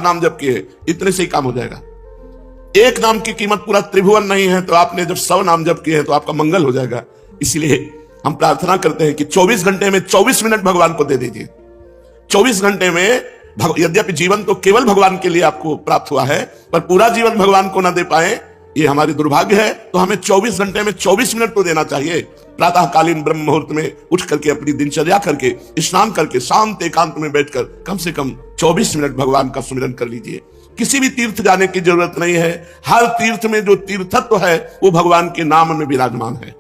नाम जप किए, इतने से ही काम हो जाएगा। एक नाम की कीमत पूरा त्रिभुवन नहीं है, तो आपने जब 100 नाम जप किए हैं तो आपका मंगल हो जाएगा। इसलिए हम प्रार्थना करते हैं कि 24 घंटे में 24 मिनट भगवान को दे दीजिए। 24 घंटे में यद्यपि जीवन तो केवल भगवान के लिए आपको प्राप्त हुआ है, पर पूरा जीवन भगवान को ना दे पाए ये हमारी दुर्भाग्य है। तो हमें 24 घंटे में 24 मिनट तो देना चाहिए। प्रातःकालीन ब्रह्म मुहूर्त में उठ करके अपनी दिनचर्या करके स्नान करके शांत एकांत में बैठकर कम से कम 24 मिनट भगवान का सुमिरन कर लीजिए। किसी भी तीर्थ जाने की जरूरत नहीं है। हर तीर्थ में जो तीर्थत्व है वो भगवान के नाम में विराजमान है।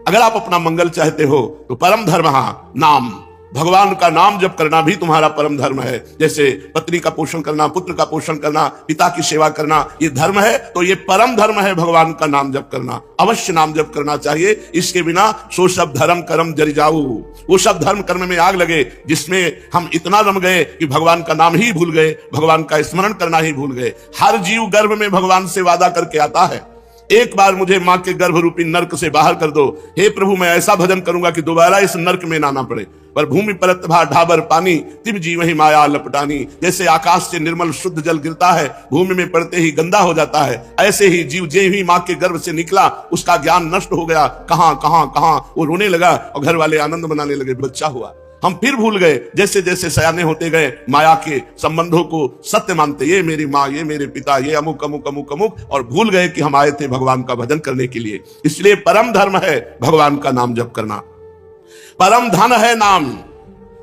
अगर आप अपना मंगल चाहते हो तो परम धर्म नाम, भगवान का नाम जप करना भी तुम्हारा परम धर्म है। जैसे पत्नी का पोषण करना, पुत्र का पोषण करना, पिता की सेवा करना, ये धर्म है, तो ये परम धर्म है भगवान का नाम जप करना। अवश्य नाम जप करना चाहिए। इसके बिना सो सब धर्म कर्म जरि जाऊ, वो सब धर्म कर्म में आग लगे जिसमें हम इतना रम गए कि भगवान का नाम ही भूल गए, भगवान का स्मरण करना ही भूल गए। हर जीव गर्भ में भगवान से वादा करके आता है, एक बार मुझे मां के गर्भ रूपी नरक से बाहर कर दो, हे प्रभु मैं ऐसा भजन करूंगा कि दोबारा इस नरक में ना पड़े। पर भूमि परत भा ढाबर पानी, तिब जीव ही माया लपटानी। जैसे आकाश से निर्मल शुद्ध जल गिरता है, भूमि में पड़ते ही गंदा हो जाता है, ऐसे ही जीव जे ही मां के गर्भ से निकला उसका ज्ञान नष्ट हो गया। कहां कहां कहां वो रोने लगा और घर वाले आनंद मनाने लगे, बच्चा हुआ। हम फिर भूल गए, जैसे जैसे सयाने होते गए माया के संबंधों को सत्य मानते, ये मेरी माँ, ये मेरे पिता, ये अमुक अमुक अमुक अमुक, और भूल गए कि हम आए थे भगवान का भजन करने के लिए। इसलिए परम धर्म है भगवान का नाम जप करना। परम धन है नाम,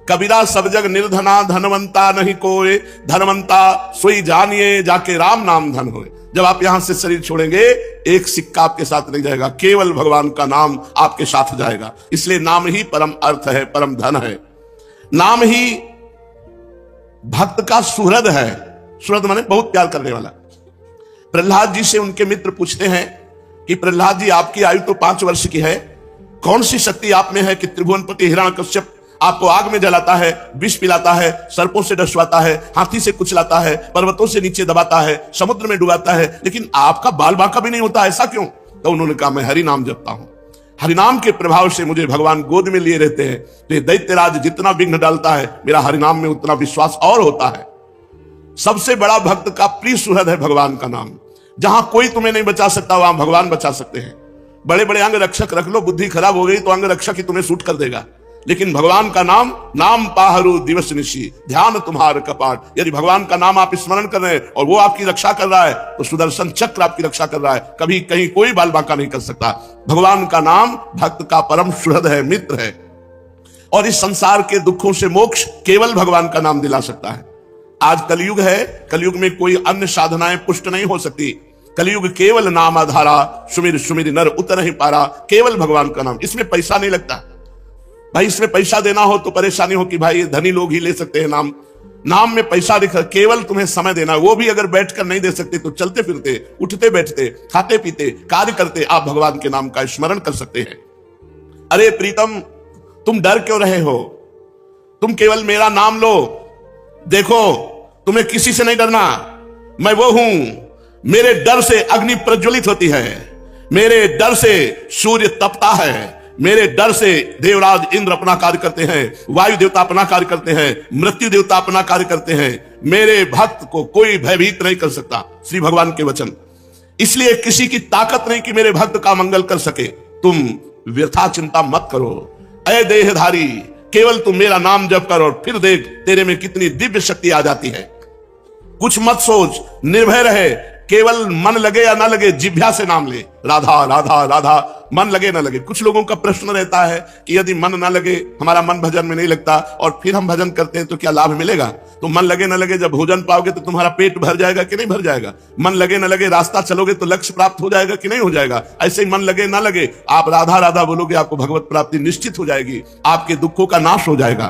कबीरा सब जग निर्धना, धनवंता नहीं कोई, धनवंता सोई जानिए जाके राम नाम धन होए। जब आप यहां से शरीर छोड़ेंगे एक सिक्का आपके साथ नहीं जाएगा, केवल भगवान का नाम आपके साथ जाएगा। इसलिए नाम ही परम अर्थ है, परम धन है। नाम ही भक्त का सुहृद है। सुहृद माने बहुत प्यार करने वाला। प्रहलाद जी से उनके मित्र पूछते हैं कि प्रहलाद जी आपकी आयु तो 5 वर्ष की है, कौन सी शक्ति आप में है कि त्रिभुवनपति हिरण्यकश्यप आपको आग में जलाता है, विष पिलाता है, सर्पों से डसवाता है, हाथी से कुचलाता है, पर्वतों से नीचे दबाता है, समुद्र में डुबाता है, लेकिन आपका बाल बांका भी नहीं होता, ऐसा क्यों? तो उन्होंने कहा मैं हरि नाम जपता हूं, हरिनाम के प्रभाव से मुझे भगवान गोद में लिए रहते हैं। तो ये दैत्यराज जितना विघ्न डालता है मेरा हरिनाम में उतना विश्वास और होता है। सबसे बड़ा भक्त का प्रिय सुहृद है भगवान का नाम। जहां कोई तुम्हें नहीं बचा सकता वहां भगवान बचा सकते हैं। बड़े बड़े अंग रक्षक रख लो, बुद्धि खराब हो गई तो अंग रक्षक ही तुम्हें सूट कर देगा, लेकिन भगवान का नाम, नाम पाहरू दिवस निशी, ध्यान तुम्हार कपाट। यदि भगवान का नाम आप स्मरण कर रहे हैं और वो आपकी रक्षा कर रहा है तो सुदर्शन चक्र आपकी रक्षा कर रहा है, कभी कहीं कोई बाल बांका नहीं कर सकता। भगवान का नाम भक्त का परम सुहृद है, मित्र है, और इस संसार के दुखों से मोक्ष केवल भगवान का नाम दिला सकता है। आज कलयुग है, कलयुग में कोई अन्य साधनाएं पुष्ट नहीं हो सकती। कलयुग केवल नाम आधारा, सुमिर सुमिर नर उतर ही पारा। केवल भगवान का नाम, इसमें पैसा नहीं लगता भाई। इसमें पैसा देना हो तो परेशानी हो कि भाई धनी लोग ही ले सकते हैं नाम, नाम में पैसा दिखा। केवल तुम्हें समय देना, वो भी अगर बैठकर नहीं दे सकते तो चलते फिरते, उठते बैठते, खाते पीते, कार्य करते आप भगवान के नाम का स्मरण कर सकते हैं। अरे प्रीतम, तुम डर क्यों रहे हो? तुम केवल मेरा नाम लो। देखो तुम्हें किसी से नहीं डरना, मैं वो हूं। मेरे डर से अग्नि प्रज्वलित होती है, मेरे डर से सूर्य तपता है, मेरे डर से देवराज इंद्र अपना कार्य करते हैं, वायु देवता अपना कार्य करते हैं, मृत्यु देवता अपना कार्य करते हैं। मेरे भक्त को कोई भयभीत नहीं कर सकता, श्री भगवान के वचन। इसलिए किसी की ताकत नहीं कि मेरे भक्त का मंगल कर सके। तुम व्यथा चिंता मत करो, ऐ देहधारी, केवल तुम मेरा नाम जप कर और फिर देख तेरे में कितनी दिव्य शक्ति आ जाती है। कुछ मत सोच, निर्भय रहे, केवल मन लगे या ना लगे जिह्वा से नाम ले, राधा राधा राधा, मन लगे ना लगे। कुछ लोगों का प्रश्न रहता है कि यदि मन ना लगे, हमारा मन भजन में नहीं लगता और फिर हम भजन करते हैं तो क्या लाभ मिलेगा? तो मन लगे ना लगे, जब भोजन पाओगे तो तुम्हारा पेट भर जाएगा कि नहीं भर जाएगा? मन लगे ना लगे, रास्ता चलोगे तो लक्ष्य प्राप्त हो जाएगा कि नहीं हो जाएगा? ऐसे ही मन लगे ना लगे, आप राधा राधा बोलोगे, आपको भगवत प्राप्ति निश्चित हो जाएगी, आपके दुखों का नाश हो जाएगा।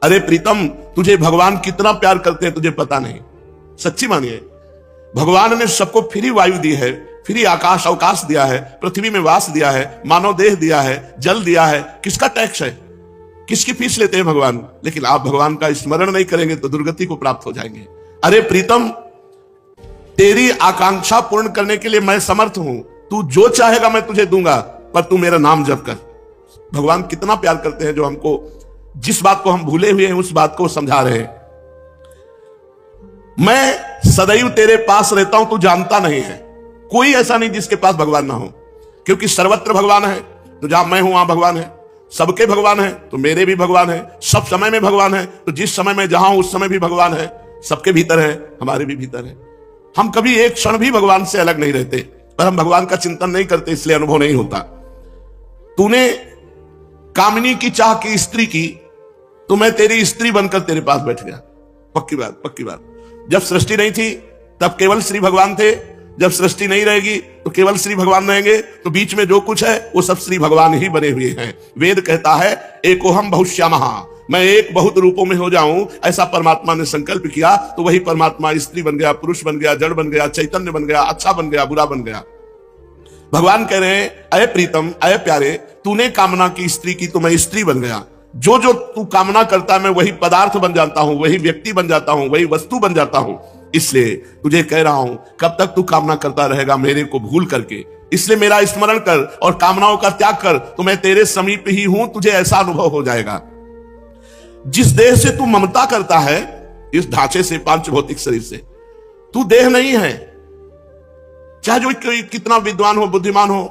अरे प्रीतम, तुझे भगवान कितना प्यार करते हैं तुझे पता नहीं। सच्ची मानिए, भगवान ने सबको फ्री वायु दी है, फ्री आकाश अवकाश दिया है, पृथ्वी में वास दिया है, मानव देह दिया है, जल दिया है। किसका टैक्स है? किसकी फीस लेते हैं भगवान? लेकिन आप भगवान का स्मरण नहीं करेंगे तो दुर्गति को प्राप्त हो जाएंगे। अरे प्रीतम, तेरी आकांक्षा पूर्ण करने के लिए मैं समर्थ हूं, तू जो चाहेगा मैं तुझे दूंगा, पर तू मेरा नाम जप कर। भगवान कितना प्यार करते हैं, जो हमको जिस बात को हम भूले हुए हैं उस बात को समझा रहे हैं। मैं सदैव तेरे पास रहता हूं, तू जानता नहीं है। कोई ऐसा नहीं जिसके पास भगवान ना हो, क्योंकि सर्वत्र भगवान है। तो जहां मैं हूं वहां भगवान है, सबके भगवान है तो मेरे भी भगवान है, सब समय में भगवान है। तो जिस समय में जहां हूं उस समय भी भगवान है, सबके भीतर है, हमारे भी भीतर है। हम कभी एक क्षण भी भगवान से अलग नहीं रहते, पर हम भगवान का चिंतन नहीं करते, इसलिए अनुभव नहीं होता। तूने कामिनी की चाह की स्त्री की, तो मैं तेरी स्त्री बनकर तेरे पास बैठ गया। पक्की बात, पक्की बात। जब सृष्टि नहीं थी तब केवल श्री भगवान थे, जब सृष्टि नहीं रहेगी तो केवल श्री भगवान रहेंगे। तो बीच में जो कुछ है वो सब श्री भगवान ही बने हुए हैं। वेद कहता है एकोहम बहुश्यामः, मैं एक बहुत रूपों में हो जाऊं, ऐसा परमात्मा ने संकल्प किया। तो वही परमात्मा स्त्री बन गया, पुरुष बन गया, जड़ बन गया, चैतन्य बन गया, अच्छा बन गया, बुरा बन गया। भगवान कह रहे हैं अय प्रीतम, अय प्यारे, तूने कामना की स्त्री की तो मैं स्त्री बन गया। जो जो तू कामना करता मैं वही पदार्थ बन जाता हूं, वही व्यक्ति बन जाता हूं, वही वस्तु बन जाता हूं। इसलिए तुझे कह रहा हूं, कब तक तू कामना करता रहेगा मेरे को भूल करके? इसलिए मेरा स्मरण कर और कामनाओं का त्याग कर, तो मैं तेरे समीप ही हूं, तुझे ऐसा अनुभव हो जाएगा। जिस देह से तू ममता करता है, इस ढांचे से, पांच भौतिक शरीर से, तू देह नहीं है। चाहे जो कोई कितना विद्वान हो, बुद्धिमान हो,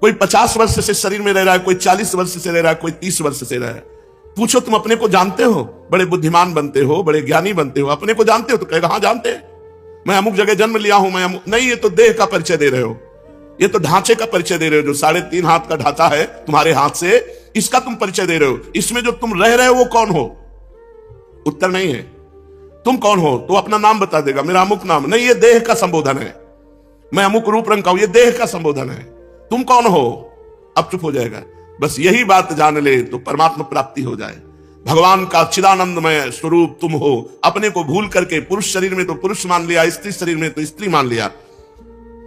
कोई 50 वर्ष से शरीर में रह रहा है, कोई 40 वर्ष से रह रहा है, कोई 30 वर्ष से रह रहा है। पूछो तुम अपने को जानते हो? बड़े बुद्धिमान बनते हो, बड़े ज्ञानी बनते हो, अपने को जानते हो? तो कहेगा हाँ जानते हैं, मैं अमुक जगह जन्म लिया हूं, मैं नहीं। ये तो देह का परिचय दे रहे हो, ये तो ढांचे का परिचय दे रहे हो। जो 3.5 हाथ का ढांचा है तुम्हारे हाथ से, इसका तुम परिचय दे रहे हो। इसमें जो तुम रह रहे हो वो कौन हो? उत्तर नहीं है। तुम कौन हो? तो अपना नाम बता देगा, मेरा अमुक नाम। नहीं, ये देह का संबोधन है। मैं अमुक रूप रंग का हूं, ये देह का संबोधन है। तुम कौन हो? अब चुप हो जाएगा। बस यही बात जान ले तो परमात्मा प्राप्ति हो जाए। भगवान का चिदानंदमय स्वरूप तुम हो। अपने को भूल करके पुरुष शरीर में तो पुरुष मान लिया, स्त्री शरीर में तो स्त्री मान लिया।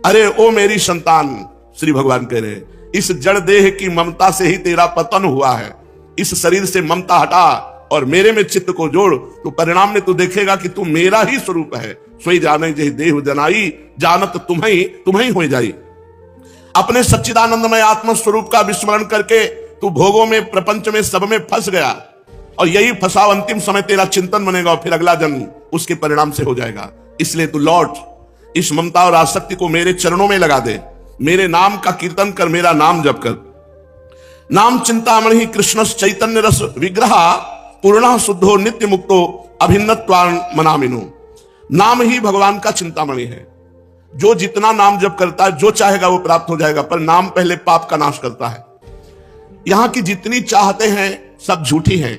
अरे ओ मेरी संतान, श्री भगवान कह रहे, इस जड़ देह की ममता से ही तेरा पतन हुआ है। इस शरीर से ममता हटा और मेरे में चित्त को जोड़, तो परिणाम में तू देखेगा कि तू मेरा ही स्वरूप है। सोई जाने जही देह जनाई, जानत तुम्हें हो जाई। अपने सच्चिदानंदमय आत्म स्वरूप का विस्मरण करके तू भोगों में, प्रपंच में, सब में फंस गया। और यही फंसाव अंतिम समय तेरा चिंतन बनेगा और फिर अगला जन्म उसके परिणाम से हो जाएगा। इसलिए तू लौट, इस ममता और आसक्ति को मेरे चरणों में लगा दे। मेरे नाम का कीर्तन कर, मेरा नाम जप कर। नाम चिंतामणि कृष्ण चैतन्य रस विग्रह, पूर्ण शुद्धो नित्य मुक्तो अभिन्नत्वान मनामिनु। नाम ही भगवान का चिंतामणि है। जो जितना नाम जप करता है, जो चाहेगा वो प्राप्त हो जाएगा। पर नाम पहले पाप का नाश करता है। यहां की जितनी चाहते हैं सब झूठी हैं,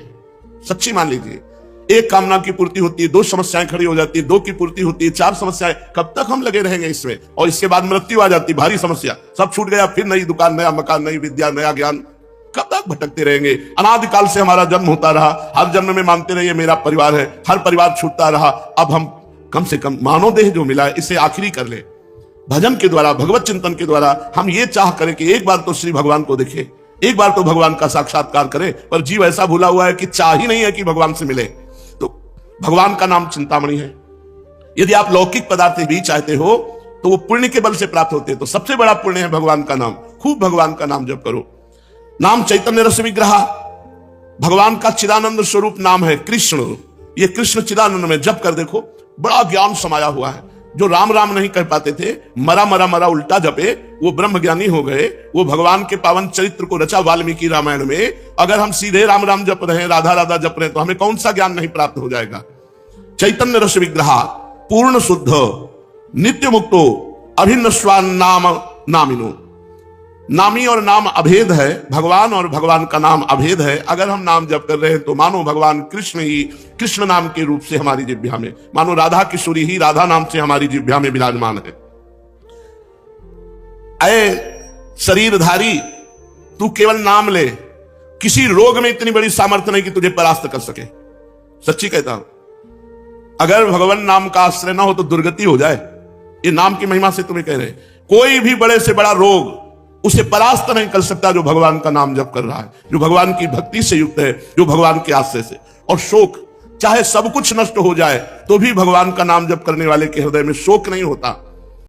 सच्ची मान लीजिए। एक कामना की पूर्ति होती है, 2 समस्याएं खड़ी हो जाती है, 2 की पूर्ति होती है, 4 समस्याएं। कब तक हम लगे रहेंगे इसमें? और इसके बाद मृत्यु आ जाती, भारी समस्या, सब छूट गया। फिर नई दुकान, नया मकान, नई विद्या, नया ज्ञान। कब तक भटकते रहेंगे? अनादिकाल से हमारा जन्म होता रहा, हर जन्म में मानते रहिए मेरा परिवार है, हर परिवार छूटता रहा। अब हम कम से कम मानव देह जो मिला है इसे आखिरी कर ले। भजन के द्वारा, भगवत चिंतन के द्वारा हम ये चाह करें कि एक बार तो श्री भगवान को देखें, एक बार तो भगवान का साक्षात्कार करें। पर जीव ऐसा भूला हुआ है कि चाह ही नहीं है कि भगवान से मिले। तो भगवान का नाम चिंतामणि है। यदि आप लौकिक पदार्थ भी चाहते हो तो वो पुण्य के बल से प्राप्त होते हैं। तो सबसे बड़ा पुण्य है भगवान का नाम। खूब भगवान का नाम जप करो। नाम चैतन्य रस विग्रह, भगवान का चिदानंद स्वरूप नाम है कृष्ण। ये कृष्ण चिदानंद में जप कर देखो, बड़ा ज्ञान समाया हुआ है। जो राम राम नहीं कर पाते थे, मरा मरा मरा उल्टा जपे, वो ब्रह्म ज्ञानी हो गए। वो भगवान के पावन चरित्र को रचा वाल्मीकि रामायण में। अगर हम सीधे राम राम जप रहे हैं, राधा राधा जप रहे हैं, तो हमें कौन सा ज्ञान नहीं प्राप्त हो जाएगा? चैतन्य रस विग्रह, पूर्ण शुद्ध, नित्य मुक्तो अभिन्नस्वान नाम नामिनो। नामी और नाम अभेद है, भगवान और भगवान का नाम अभेद है। अगर हम नाम जप कर रहे हैं तो मानो भगवान कृष्ण ही कृष्ण नाम के रूप से हमारी जिह्वा में, मानो राधा किशोरी ही राधा नाम से हमारी जिह्वा में विराजमान है। अय शरीरधारी, तू केवल नाम ले। किसी रोग में इतनी बड़ी सामर्थ्य नहीं कि तुझे परास्त कर सके। सच्ची कहता हूं, अगर भगवान नाम का आश्रय ना हो तो दुर्गति हो जाए। ये नाम की महिमा से तुम्हें कह रहे हैं, कोई भी बड़े से बड़ा रोग उसे परास्त नहीं कर सकता जो भगवान का नाम जप कर रहा है, जो भगवान की भक्ति से युक्त है, जो भगवान के आश्रय से। और शोक, चाहे सब कुछ नष्ट हो जाए तो भी भगवान का नाम जप करने वाले के हृदय में शोक नहीं होता।